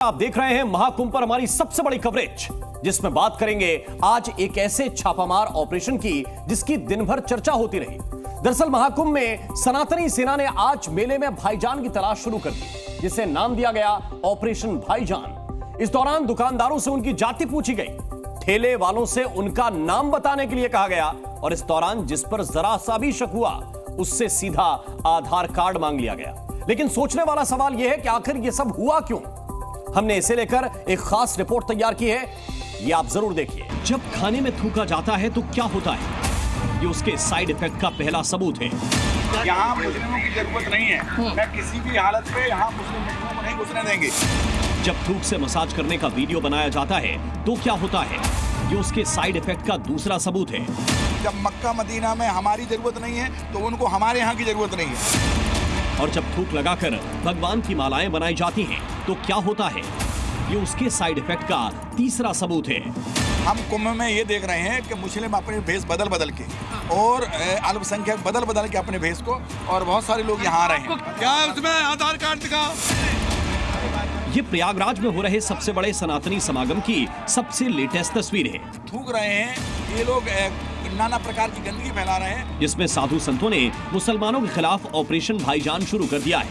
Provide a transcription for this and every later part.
आप देख रहे हैं महाकुंभ पर हमारी सबसे बड़ी कवरेज, जिसमें बात करेंगे आज एक ऐसे छापामार ऑपरेशन की जिसकी दिन भर चर्चा होती रही। दरअसल महाकुंभ में सनातनी सेना ने आज मेले में भाईजान की तलाश शुरू कर दी, जिसे नाम दिया गया ऑपरेशन भाईजान। इस दौरान दुकानदारों से उनकी जाति पूछी गई, ठेले वालों से उनका नाम बताने के लिए कहा गया और इस दौरान जिस पर जरा सा भी शक हुआ उससे सीधा आधार कार्ड मांग लिया गया। लेकिन सोचने वाला सवाल यह है कि आखिर यह सब हुआ क्यों। हमने इसे लेकर एक खास रिपोर्ट तैयार की है, ये आप जरूर देखिए। जब खाने में थूका जाता है तो क्या होता है, ये उसके साइड इफेक्ट का पहला सबूत है। यहाँ मुस्लिमों की जरूरत नहीं है, मैं किसी भी हालत में यहाँ मुस्लिमों को नहीं घुसने देंगे। जब थूक से मसाज करने का वीडियो बनाया जाता है तो क्या होता है, ये उसके साइड इफेक्ट का दूसरा सबूत है। जब मक्का मदीना में हमारी जरूरत नहीं है तो उनको हमारे यहाँ की जरूरत नहीं है। और जब थूक लगाकर भगवान की मालाएं बनाई जाती हैं तो क्या होता है, ये उसके साइड इफेक्ट का तीसरा सबूत है। हम कुंभ में ये देख रहे हैं कि मुस्लिम अपने भेष बदल बदल के और अल्पसंख्यक बदल बदल के अपने भेष को, और बहुत सारे लोग यहाँ आ रहे हैं। क्या उसमें आधार कार्ड दिखाओ। ये प्रयागराज में हो रहे सबसे बड़े सनातनी समागम की सबसे लेटेस्ट तस्वीर है। थूक रहे हैं ये लोग, नाना प्रकार की गंदगी फैला रहे हैं, जिसमें साधु संतों ने मुसलमानों के खिलाफ ऑपरेशन भाईजान शुरू कर दिया है।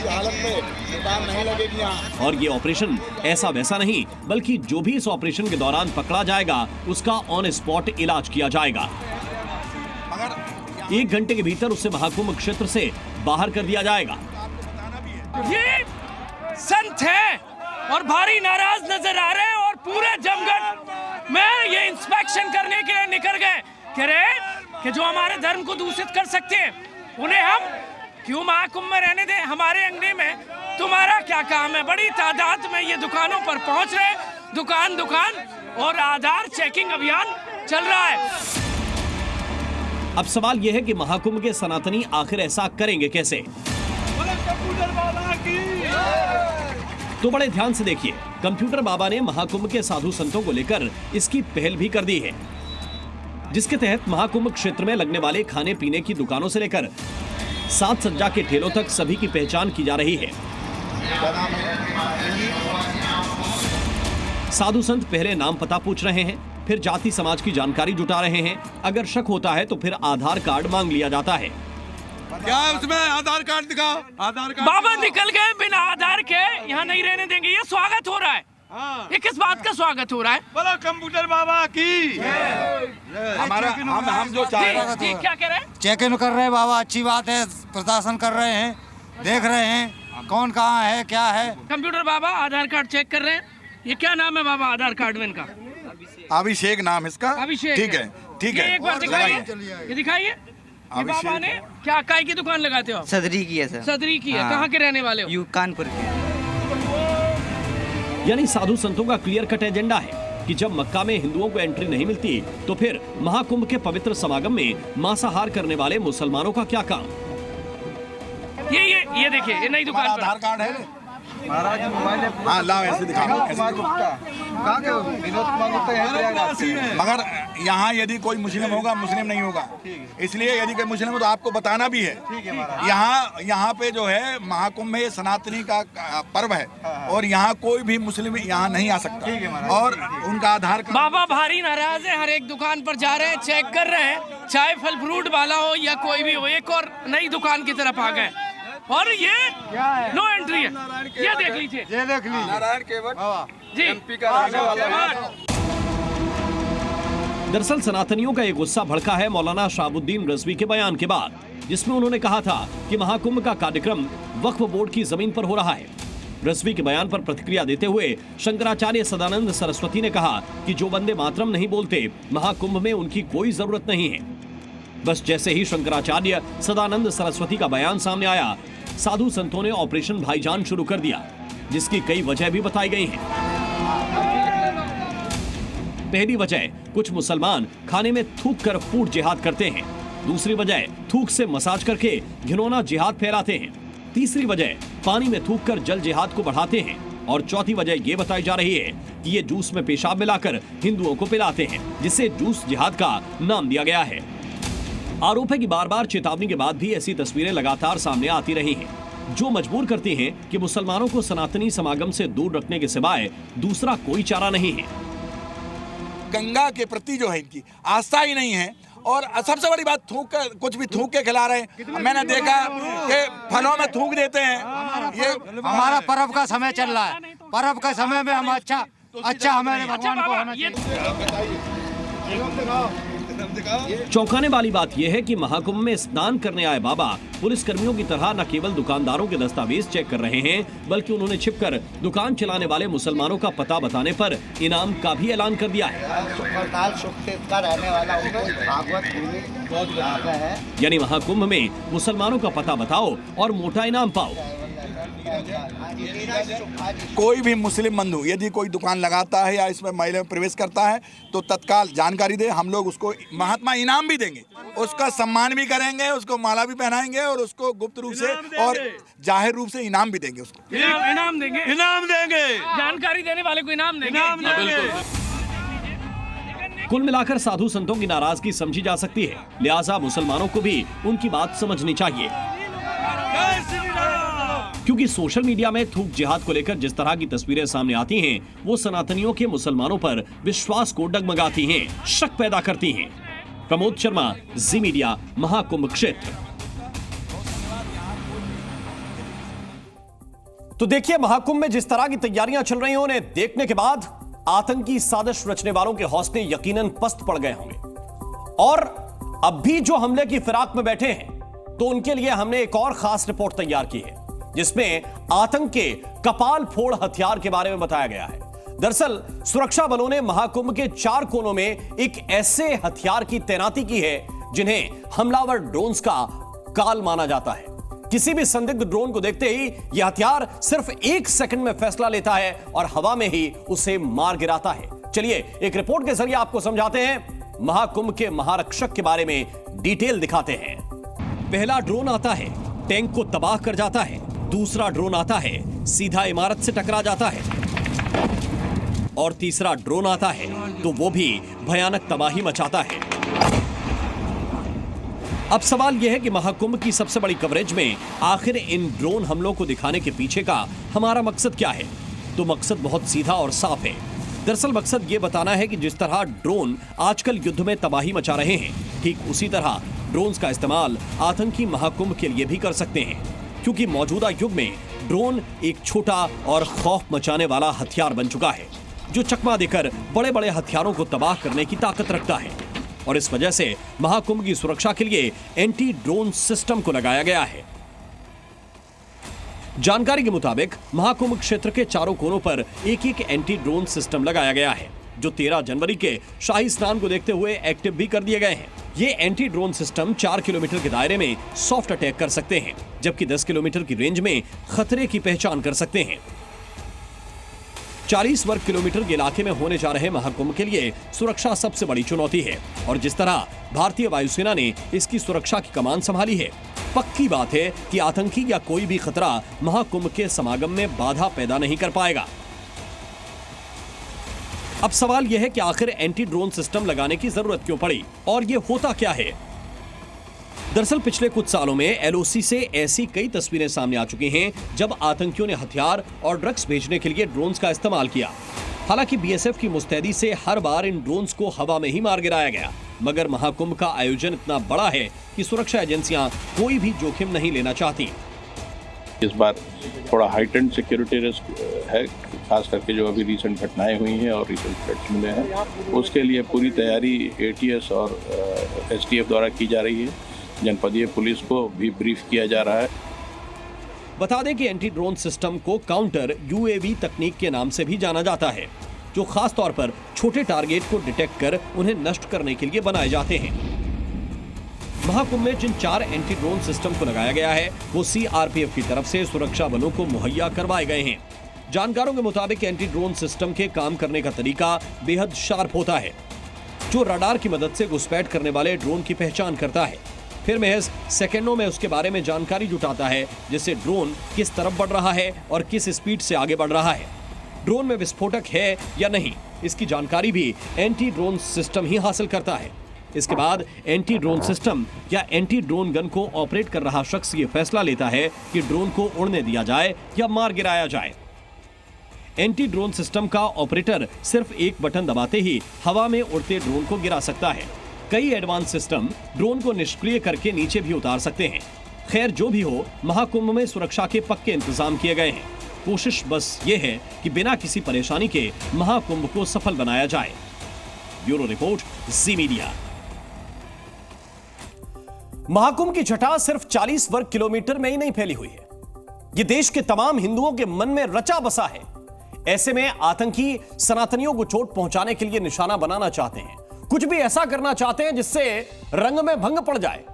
हालत में दुकान नहीं लगेगी यहाँ। और ये ऑपरेशन ऐसा वैसा नहीं, बल्कि जो भी इस ऑपरेशन के दौरान पकड़ा जाएगा उसका ऑन स्पॉट इलाज किया जाएगा। मगर 1 घंटे के भीतर उसे महाकुंभ क्षेत्र से बाहर कर दिया जाएगा। ये संत है और भारी नाराज नजर आ रहे हैं और पूरे जमगढ़ में ये इंस्पेक्शन करने के लिए निकल गए। कह रहे कि जो हमारे धर्म को दूषित कर सकते हैं उन्हें हम क्यों महाकुंभ में रहने दें, हमारे अंगने में तुम्हारा क्या काम है। बड़ी तादाद में ये दुकानों पर पहुंच रहे, दुकान दुकान और आधार चेकिंग अभियान चल रहा है। अब सवाल यह है कि महाकुंभ के सनातनी आखिर ऐसा करेंगे कैसे। तो बड़े ध्यान से देखिए, कंप्यूटर बाबा ने महाकुंभ के साधु संतों को लेकर इसकी पहल भी कर दी है, जिसके तहत महाकुंभ क्षेत्र में लगने वाले खाने पीने की दुकानों से लेकर साज सज्जा के ठेलों तक सभी की पहचान की जा रही है। साधु संत पहले नाम पता पूछ रहे हैं, फिर जाति समाज की जानकारी जुटा रहे हैं। अगर शक होता है तो फिर आधार कार्ड मांग लिया जाता है। क्या उसमें आधार कार्ड दिखाओ। आधार कार्ड बाबा निकल गए बिना आधार के, यहाँ नहीं रहने देंगे। ये स्वागत हो रहा है। ये किस बात का स्वागत हो रहा है? बोलो कंप्यूटर बाबा की। हमारा हम जो चाह रहे जी, क्या कह रहे हैं? चेक इन कर रहे हैं बाबा, अच्छी बात है। प्रशासन कर रहे हैं, देख रहे हैं कौन कहाँ है क्या है। कंप्यूटर बाबा आधार कार्ड चेक कर रहे हैं। ये क्या नाम है बाबा आधार कार्ड में इनका? अभिषेक नाम इसका। अभिषेक। ठीक है ठीक ये है, एक बार दिखाइए, ये दिखाइए। ये बाबा ने क्या काय की दुकान लगाते हो? सदरी की है सर। सदरी की है। कहाँ के रहने वाले हो? यू कानपुर के। यानी साधु संतों का क्लियर कट एजेंडा है कि जब मक्का में हिंदुओं को एंट्री नहीं मिलती तो फिर महाकुंभ के पवित्र समागम में मांसाहार करने वाले मुसलमानों का क्या काम। ये देखिए, ये नई दुकान पर आधार कार्ड है महाराज। हाँ लाओ, ऐसे दिखाओ। मगर यहाँ यदि कोई मुस्लिम होगा, मुस्लिम नहीं होगा, इसलिए यदि कोई मुस्लिम हो तो आपको बताना भी है। यहाँ पे जो है महाकुंभ में सनातनी का पर्व है और यहाँ कोई भी मुस्लिम यहाँ नहीं आ सकता। और उनका आधार कार्ड। बाबा भारी नाराज है, हर एक दुकान पर जा रहे हैं, चेक कर रहे हैं, चाहे फल फ्रूट वाला हो या कोई भी हो। एक और नई दुकान की तरफ आ गए और ये नो एंट्री है। ये देख लीजिए, ये देख लीजिए नारायण केवट जी। एमपी का रहने वाला है। दरअसल सनातनियों का एक गुस्सा भड़का है मौलाना शाहबुद्दीन रजवी के बयान के बाद, जिसमें उन्होंने कहा था कि महाकुंभ का कार्यक्रम वक्फ बोर्ड की जमीन पर हो रहा है। रजवी के बयान पर प्रतिक्रिया देते हुए शंकराचार्य सदानंद सरस्वती ने कहा कि जो वंदे मातरम नहीं बोलते महाकुंभ में उनकी कोई जरूरत नहीं है। बस जैसे ही शंकराचार्य सदानंद सरस्वती का बयान सामने आया, साधु संतों ने ऑपरेशन भाईजान शुरू कर दिया, जिसकी कई वजह भी बताई गई हैं। पहली वजह, कुछ मुसलमान खाने में थूक कर फूड जिहाद करते हैं। दूसरी वजह, थूक से मसाज करके घिनौना जिहाद फैलाते हैं। तीसरी वजह, पानी में थूक कर जल जिहाद को बढ़ाते हैं। और चौथी वजह ये बताई जा रही है कि ये जूस में पेशाब मिलाकर हिंदुओं को पिलाते हैं, जिससे जूस जिहाद का नाम दिया गया है। आरोप है कि बार बार चेतावनी के बाद भी ऐसी तस्वीरें लगातार सामने आती रही हैं। जो मजबूर करती हैं कि मुसलमानों को सनातनी समागम से दूर रखने के सिवाय दूसरा कोई चारा नहीं है। गंगा के प्रति जो है इनकी आस्था ही नहीं है, और सबसे बड़ी बात कुछ भी थूक के खिला रहे हैं। मैंने देखा कि फलों में थूक देते हैं। ये हमारा पर्व का समय चल रहा है, पर्व के समय में हम अच्छा हमारे भगवान को होना चाहिए। चौंकाने वाली बात यह है कि महाकुंभ में स्नान करने आए बाबा पुलिस कर्मियों की तरह न केवल दुकानदारों के दस्तावेज चेक कर रहे हैं, बल्कि उन्होंने छिपकर दुकान चलाने वाले मुसलमानों का पता बताने पर इनाम का भी ऐलान कर दिया है। यानी महाकुंभ में मुसलमानों का पता बताओ और मोटा इनाम पाओ। कोई भी मुस्लिम बंधु यदि कोई दुकान लगाता है या इसमें महिला में प्रवेश करता है तो तत्काल जानकारी दे, हम लोग उसको महात्मा इनाम भी देंगे, उसका सम्मान भी करेंगे, उसको माला भी पहनाएंगे और उसको गुप्त रूप से और जाहिर रूप से इनाम भी देंगे। उसको इनाम देंगे जानकारी देने वाले को इनाम देंगे। कुल मिलाकर साधु संतों की नाराजगी समझी जा सकती है, लिहाजा मुसलमानों को भी उनकी बात समझनी चाहिए, क्योंकि सोशल मीडिया में थूक जिहाद को लेकर जिस तरह की तस्वीरें सामने आती हैं, वो सनातनियों के मुसलमानों पर विश्वास को डगमगाती हैं, शक पैदा करती हैं। प्रमोद शर्मा, जी मीडिया, महाकुंभ क्षेत्र। तो देखिए, महाकुंभ में जिस तरह की तैयारियां चल रही हैं, उन्हें देखने के बाद आतंकी साजिश रचने वालों के हौसले यकीनन पस्त पड़ गए होंगे, और अब भी जो हमले की फिराक में बैठे हैं, तो उनके लिए हमने एक और खास रिपोर्ट तैयार की है, जिसमें आतंक के कपाल फोड़ हथियार के बारे में बताया गया है। दरअसल सुरक्षा बलों ने महाकुंभ के 4 कोनों में एक ऐसे हथियार की तैनाती की है जिन्हें हमलावर ड्रोन्स का काल माना जाता है। किसी भी संदिग्ध ड्रोन को देखते ही यह हथियार सिर्फ 1 सेकंड में फैसला लेता है और हवा में ही उसे मार गिराता है। चलिए एक रिपोर्ट के जरिए आपको समझाते हैं, महाकुंभ के महारक्षक के बारे में डिटेल दिखाते हैं। पहला ड्रोन आता है, टैंक को तबाह कर जाता है। दूसरा ड्रोन आता है, सीधा इमारत से टकरा जाता है। और तीसरा ड्रोन आता है तो वो भी भयानक तबाही मचाता है। अब सवाल यह है कि महाकुंभ की सबसे बड़ी कवरेज में आखिर इन ड्रोन हमलों को दिखाने के पीछे का हमारा मकसद क्या है? तो मकसद बहुत सीधा और साफ है। दरअसल मकसद ये बताना है कि जिस तरह ड्रोन आजकल युद्ध में तबाही मचा रहे हैं, ठीक उसी तरह ड्रोन्स का इस्तेमाल आतंकी महाकुंभ के लिए भी कर सकते हैं, क्योंकि मौजूदा युग में ड्रोन एक छोटा और खौफ मचाने वाला हथियार बन चुका है, जो चकमा देकर बड़े बड़े हथियारों को तबाह करने की ताकत रखता है। और इस वजह से महाकुंभ की सुरक्षा के लिए एंटी ड्रोन सिस्टम को लगाया गया है। जानकारी के मुताबिक महाकुंभ क्षेत्र के चारों कोनों पर एक एक एंटी ड्रोन सिस्टम लगाया गया है, जो 13 जनवरी के शाही स्नान को देखते हुए एक्टिव भी कर दिए गए हैं। ये एंटी ड्रोन सिस्टम 4 किलोमीटर के दायरे में सॉफ्ट अटैक कर सकते हैं, जबकि 10 किलोमीटर की रेंज में खतरे की पहचान कर सकते हैं। 40 वर्ग किलोमीटर के इलाके में होने जा रहे महाकुंभ के लिए सुरक्षा सबसे बड़ी चुनौती है, और जिस तरह भारतीय वायुसेना ने इसकी सुरक्षा की कमान संभाली है, पक्की बात है कि आतंकी या कोई भी खतरा महाकुंभ के समागम में बाधा पैदा नहीं कर पाएगा। अब सवाल यह है कि आखिर एंटी ड्रोन सिस्टम लगाने की जरूरत क्यों पड़ी और यह होता क्या है? दरअसल पिछले कुछ सालों में एलओसी से ऐसी कई तस्वीरें सामने आ चुकी हैं जब आतंकियों ने हथियार और ड्रग्स भेजने के लिए ड्रोन्स का इस्तेमाल किया। हालांकि बीएसएफ की मुस्तैदी से हर बार इन ड्रोन्स को हवा में ही मार गिराया गया, मगर महाकुंभ का आयोजन इतना बड़ा है कि सुरक्षा एजेंसियां कोई भी जोखिम नहीं लेना चाहती। इस बार थोड़ा हाइटेंड सिक्योरिटी रिस्क है, खास करके जो अभी रिसेंट घटनाएं हुई हैं और रिसेंट थ्रेट्स मिले हैं, उसके लिए पूरी तैयारी एटीएस और एसटीएफ द्वारा की जा रही है। जनपदीय पुलिस को भी ब्रीफ किया जा रहा है। बता दें कि एंटी ड्रोन सिस्टम को काउंटर यूएवी तकनीक के नाम से भी जाना जाता है, जो खास तौर पर छोटे टारगेट को डिटेक्ट कर उन्हें नष्ट करने के लिए बनाए जाते हैं। महाकुंभ में जिन 4 एंटी ड्रोन सिस्टम को लगाया गया है, वो सीआरपीएफ की तरफ से सुरक्षा बलों को मुहैया करवाए गए हैं। जानकारों के मुताबिक एंटी ड्रोन सिस्टम के काम करने का तरीका बेहद शार्प होता है, जो रडार की मदद से घुसपैठ करने वाले ड्रोन की पहचान करता है, फिर महज सेकेंडों में उसके बारे में जानकारी जुटाता है, जिससे ड्रोन किस तरफ बढ़ रहा है और किस स्पीड से आगे बढ़ रहा है। ड्रोन में विस्फोटक है या नहीं, इसकी जानकारी भी एंटी ड्रोन सिस्टम ही हासिल करता है। इसके बाद एंटी ड्रोन सिस्टम या एंटी ड्रोन गन को ऑपरेट कर रहा शख्स ये फैसला लेता है कि ड्रोन को उड़ने दिया जाए या मार गिराया जाए। एंटी ड्रोन सिस्टम का ऑपरेटर सिर्फ एक बटन दबाते ही हवा में उड़ते ड्रोन को गिरा सकता है। कई एडवांस सिस्टम ड्रोन को निष्क्रिय करके नीचे भी उतार सकते हैं। खैर जो भी हो, महाकुंभ में सुरक्षा के पक्के इंतजाम किए गए हैं। कोशिश बस ये है कि बिना किसी परेशानी के महाकुंभ को सफल बनाया जाए। ब्यूरो रिपोर्ट, जी मीडिया। महाकुंभ की छटा सिर्फ 40 वर्ग किलोमीटर में ही नहीं फैली हुई है, ये देश के तमाम हिंदुओं के मन में रचा बसा है। ऐसे में आतंकी सनातनियों को चोट पहुंचाने के लिए निशाना बनाना चाहते हैं, कुछ भी ऐसा करना चाहते हैं जिससे रंग में भंग पड़ जाए।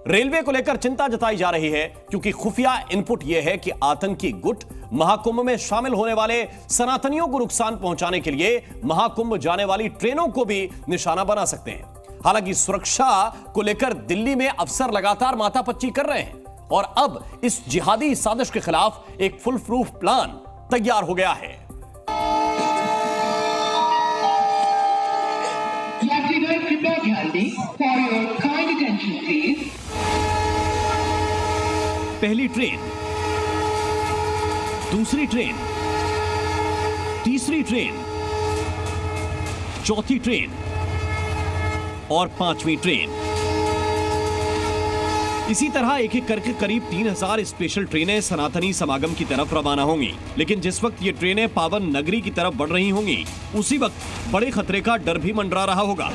रेलवे को लेकर चिंता जताई जा रही है, क्योंकि खुफिया इनपुट यह है कि आतंकी गुट महाकुंभ में शामिल होने वाले सनातनियों को नुकसान पहुंचाने के लिए महाकुंभ जाने वाली ट्रेनों को भी निशाना बना सकते हैं। हालांकि सुरक्षा को लेकर दिल्ली में अफसर लगातार माथापच्ची कर रहे हैं और अब इस जिहादी साजिश के खिलाफ एक फुल प्रूफ प्लान तैयार हो गया है। पहली ट्रेन, दूसरी ट्रेन, तीसरी ट्रेन, चौथी ट्रेन और पांचवी ट्रेन। इसी तरह एक एक करके करीब 3000 स्पेशल ट्रेनें सनातनी समागम की तरफ रवाना होंगी। लेकिन जिस वक्त ये ट्रेनें पावन नगरी की तरफ बढ़ रही होंगी, उसी वक्त बड़े खतरे का डर भी मंडरा रहा होगा।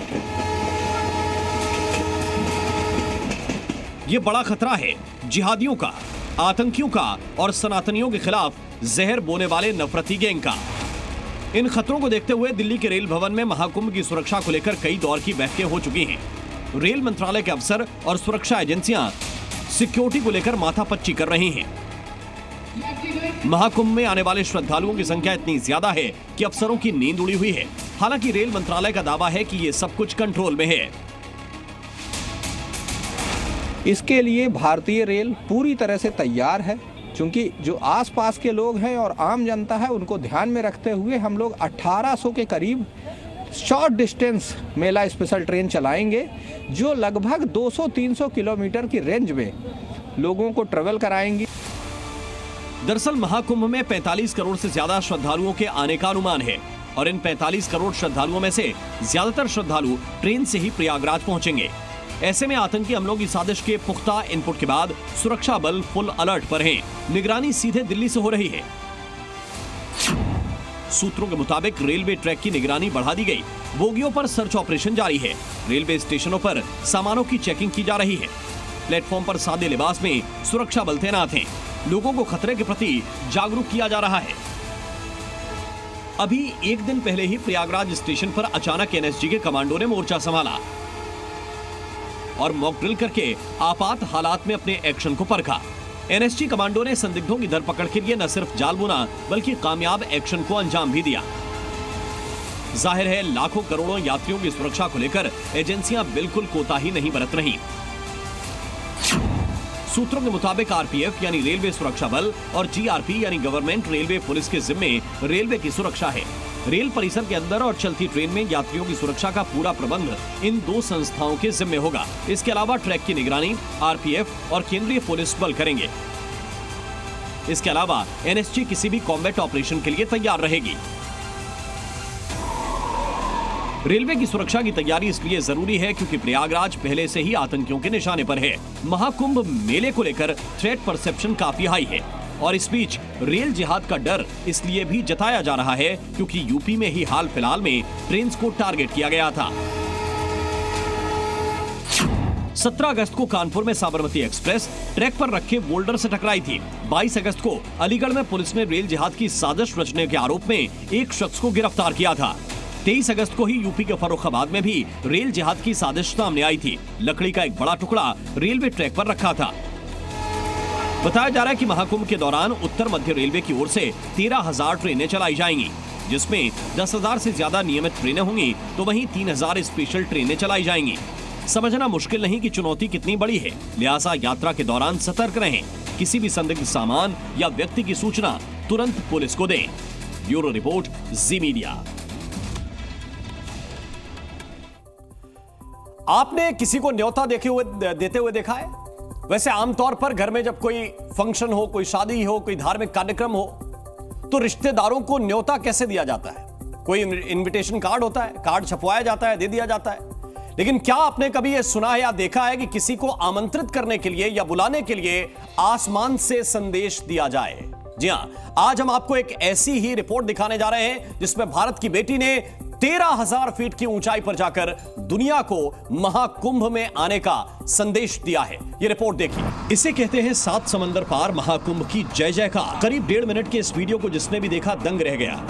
ये बड़ा खतरा है जिहादियों का, आतंकियों का और सनातनियों के खिलाफ जहर बोने वाले नफरती गैंग का। इन खतरों को देखते हुए दिल्ली के रेल भवन में महाकुंभ की सुरक्षा को लेकर कई दौर की बैठकें हो चुकी हैं। रेल मंत्रालय के अफसर और सुरक्षा एजेंसियां सिक्योरिटी को लेकर माथापच्ची कर रही हैं। महाकुंभ में आने वाले श्रद्धालुओं की संख्या इतनी ज्यादा है कि अफसरों की नींद उड़ी हुई है। हालांकि रेल मंत्रालय का दावा है कि ये सब कुछ कंट्रोल में है। इसके लिए भारतीय रेल पूरी तरह से तैयार है, क्योंकि जो आसपास के लोग हैं और आम जनता है उनको ध्यान में रखते हुए हम लोग 1800 के करीब शॉर्ट डिस्टेंस मेला स्पेशल ट्रेन चलाएंगे, जो लगभग 200-300 किलोमीटर की रेंज में लोगों को ट्रेवल कराएंगी। दरअसल महाकुंभ में 45 करोड़ से ज्यादा श्रद्धालुओं के आने का अनुमान है और इन 45 करोड़ श्रद्धालुओं में से ज्यादातर श्रद्धालु ट्रेन से ही प्रयागराज पहुंचेंगे। ऐसे में आतंकी हमलों की साजिश के पुख्ता इनपुट के बाद सुरक्षा बल फुल अलर्ट पर हैं। निगरानी सीधे दिल्ली से हो रही है। सूत्रों के मुताबिक रेलवे ट्रैक की निगरानी बढ़ा दी गई। बोगियों पर सर्च ऑपरेशन जारी है। रेलवे स्टेशनों पर सामानों की चेकिंग की जा रही है। प्लेटफॉर्म पर सादे लिबास में सुरक्षा बल तैनात हैं। लोगों को खतरे के प्रति जागरूक किया जा रहा है। अभी एक दिन पहले ही प्रयागराज स्टेशन पर अचानक एनएसजी के कमांडो ने मोर्चा संभाला और मॉक ड्रिल करके आपात हालात में अपने एक्शन को परखा। एनएसजी कमांडो ने संदिग्धों की धरपकड़ के लिए न सिर्फ जाल बुना बल्कि कामयाब एक्शन को अंजाम भी दिया। जाहिर है लाखों करोड़ों यात्रियों की सुरक्षा को लेकर एजेंसियां बिल्कुल कोताही नहीं बरत रही। सूत्रों के मुताबिक आरपीएफ यानी रेलवे सुरक्षा बल और जीआरपी यानी गवर्नमेंट रेलवे पुलिस के जिम्मे रेलवे की सुरक्षा है। रेल परिसर के अंदर और चलती ट्रेन में यात्रियों की सुरक्षा का पूरा प्रबंध इन दो संस्थाओं के जिम्मे होगा। इसके अलावा ट्रैक की निगरानी आरपीएफ और केंद्रीय पुलिस बल करेंगे। इसके अलावा एनएसजी किसी भी कॉम्बैट ऑपरेशन के लिए तैयार रहेगी। रेलवे की सुरक्षा की तैयारी इसलिए जरूरी है क्योंकि प्रयागराज पहले से ही आतंकियों के निशाने पर है। महाकुंभ मेले को लेकर थ्रेट परसेप्शन काफी हाई है और इस बीच रेल जिहाद का डर इसलिए भी जताया जा रहा है क्योंकि यूपी में ही हाल फिलहाल में ट्रेन को टारगेट किया गया था। 17 अगस्त को कानपुर में साबरमती एक्सप्रेस ट्रैक पर रखे बोल्डर से टकराई थी। 22 अगस्त को अलीगढ़ में पुलिस ने रेल जिहाद की साजिश रचने के आरोप में एक शख्स को गिरफ्तार किया था। 23 अगस्त को ही यूपी के फर्रुखाबाद में भी रेल जिहाद की साजिश सामने आई थी। लकड़ी का एक बड़ा टुकड़ा रेलवे ट्रैक पर रखा था। बताया जा रहा है कि महाकुंभ के दौरान उत्तर मध्य रेलवे की ओर से 13,000 ट्रेनें चलाई जाएंगी, जिसमें 10,000 से ज्यादा नियमित ट्रेनें होंगी तो वहीं 3,000 स्पेशल ट्रेनें चलाई जाएंगी। समझना मुश्किल नहीं कि चुनौती कितनी बड़ी है, लिहाजा यात्रा के दौरान सतर्क रहें। किसी भी संदिग्ध सामान या व्यक्ति की सूचना तुरंत पुलिस को दें। ब्यूरो रिपोर्ट, जी मीडिया। आपने किसी को न्योता देते हुए देखा है? वैसे आमतौर पर घर में जब कोई फंक्शन हो, कोई शादी हो, कोई धार्मिक कार्यक्रम हो, तो रिश्तेदारों को न्योता कैसे दिया जाता है? कोई इनविटेशन कार्ड होता है, कार्ड छपवाया जाता है, दे दिया जाता है। लेकिन क्या आपने कभी यह सुना है या देखा है कि किसी को आमंत्रित करने के लिए या बुलाने के लिए आसमान से संदेश दिया जाए? जी हां, आज हम आपको एक ऐसी ही रिपोर्ट दिखाने जा रहे हैं जिसमें भारत की बेटी ने 13,000 फीट की ऊंचाई पर जाकर दुनिया को महाकुंभ में आने का संदेश दिया है। ये रिपोर्ट देखिए। इसे कहते हैं 7 समंदर पार महाकुंभ की जय जयकार। करीब 1.5 मिनट के इस वीडियो को जिसने भी देखा दंग रह गया।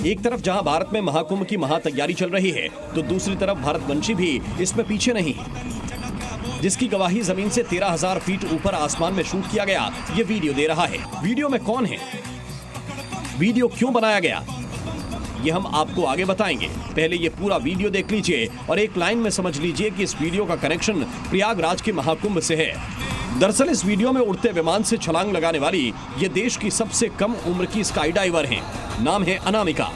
एक तरफ जहां भारत में महाकुंभ की महातैयारी चल रही है, तो दूसरी तरफ भारतवंशी भी इसमें पीछे नहीं है, जिसकी गवाही जमीन से 13,000 फीट ऊपर आसमान में शूट किया गया ये वीडियो दे रहा है। वीडियो में कौन है, वीडियो क्यों बनाया गया, ये हम आपको आगे बताएंगे। पहले ये पूरा वीडियो देख लीजिए और एक लाइन में समझ लीजिए कि इस वीडियो का कनेक्शन प्रयागराज के महाकुंभ से है। दरअसल इस वीडियो में उड़ते विमान से छलांग लगाने वाली ये देश की सबसे कम उम्र की स्काई डाइवर हैं। नाम है अनामिका।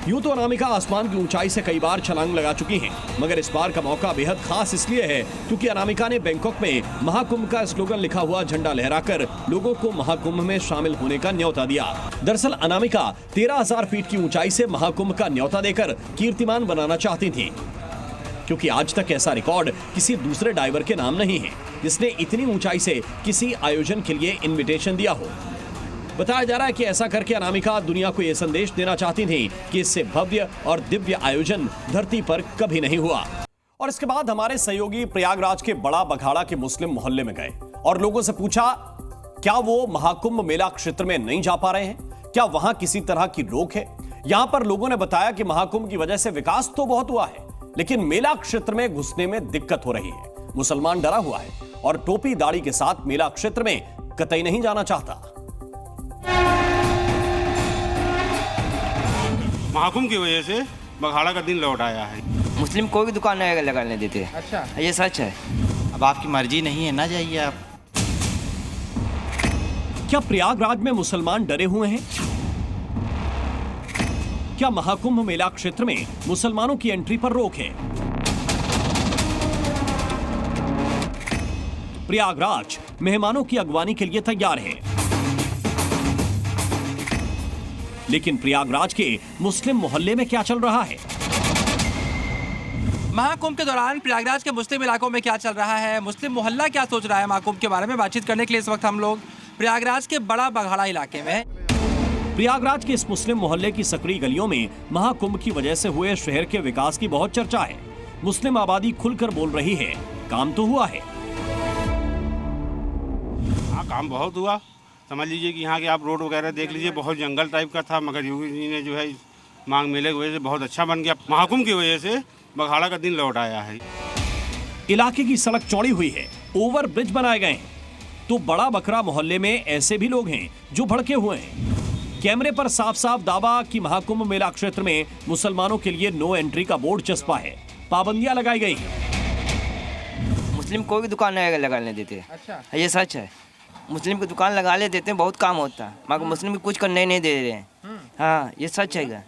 यूं तो अनामिका आसमान की ऊंचाई से कई बार छलांग लगा चुकी हैं, मगर इस बार का मौका बेहद खास इसलिए है क्योंकि अनामिका ने बैंकॉक में महाकुंभ का स्लोगन लिखा हुआ झंडा लहराकर लोगों को महाकुंभ में शामिल होने का न्योता दिया। दरअसल अनामिका 13,000 फीट की ऊंचाई से महाकुंभ का न्योता देकर कीर्तिमान बनाना चाहती थी, क्योंकि आज तक ऐसा रिकॉर्ड किसी दूसरे डाइवर के नाम नहीं है जिसने इतनी ऊंचाई से किसी आयोजन के लिए इन्विटेशन दिया हो। बताया जा रहा है कि ऐसा करके अनामिका दुनिया को यह संदेश देना चाहती थी कि इससे भव्य और दिव्य आयोजन धरती पर कभी नहीं हुआ। और इसके बाद हमारे सहयोगी प्रयागराज के बड़ा बघाड़ा के मुस्लिम मोहल्ले में गए और लोगों से पूछा क्या वो महाकुंभ मेला क्षेत्र में नहीं जा पा रहे हैं, क्या वहां किसी तरह की रोक है। यहां पर लोगों ने बताया कि महाकुंभ की वजह से विकास तो बहुत हुआ है, लेकिन मेला क्षेत्र में घुसने में दिक्कत हो रही है। मुसलमान डरा हुआ है और टोपी दाढ़ी के साथ मेला क्षेत्र में कतई नहीं जाना चाहता। महाकुंभ की वजह से बघाड़ा का दिन लौट आया है। मुस्लिम कोई भी दुकान नहीं लगाने देते। अच्छा, ये सच है। अब आपकी मर्जी नहीं है ना, जाइए आप। क्या प्रयागराज में मुसलमान डरे हुए हैं? क्या महाकुंभ मेला क्षेत्र में मुसलमानों की एंट्री पर रोक है? प्रयागराज मेहमानों की अगवानी के लिए तैयार है, लेकिन प्रयागराज के मुस्लिम मोहल्ले में क्या चल रहा है? महाकुंभ के दौरान प्रयागराज के मुस्लिम इलाकों में क्या चल रहा है, मुस्लिम मोहल्ला क्या सोच रहा है महाकुंभ के बारे में बातचीत करने के लिए इस वक्त हम लोग प्रयागराज के बड़ा बघाड़ा इलाके में। प्रयागराज के इस मुस्लिम मोहल्ले की सकरी गलियों में महाकुंभ की वजह से हुए शहर के विकास की बहुत चर्चा है। मुस्लिम आबादी खुलकर बोल रही है, काम तो हुआ है। हाँ, काम बहुत हुआ। समझ लीजिए कि यहाँ के आप रोड वगैरह देख लीजिए, बहुत जंगल टाइप का था, मगर योगी जी ने जो है मांग मेले की वजह से बहुत अच्छा बन गया। महाकुंभ की वजह से बघाड़ा का दिन लौट आया है। इलाके की सड़क चौड़ी हुई है, ओवर ब्रिज बनाए गए हैं, तो बड़ा बकरा मोहल्ले में ऐसे भी लोग हैं जो भड़के हुए हैं। कैमरे पर साफ साफ दावा कि महाकुंभ मेला क्षेत्र में मुसलमानों के लिए नो एंट्री का बोर्ड चस्पा है, पाबंदियां लगाई गई हैं। मुस्लिम कोई भी दुकान नहीं लगाने देते। अच्छा, ये सच है। मुस्लिम की दुकान लगा ले देते हैं, बहुत काम होता है, मगर मुस्लिम कुछ करने नहीं दे रहे हैं। हाँ, ये सच है।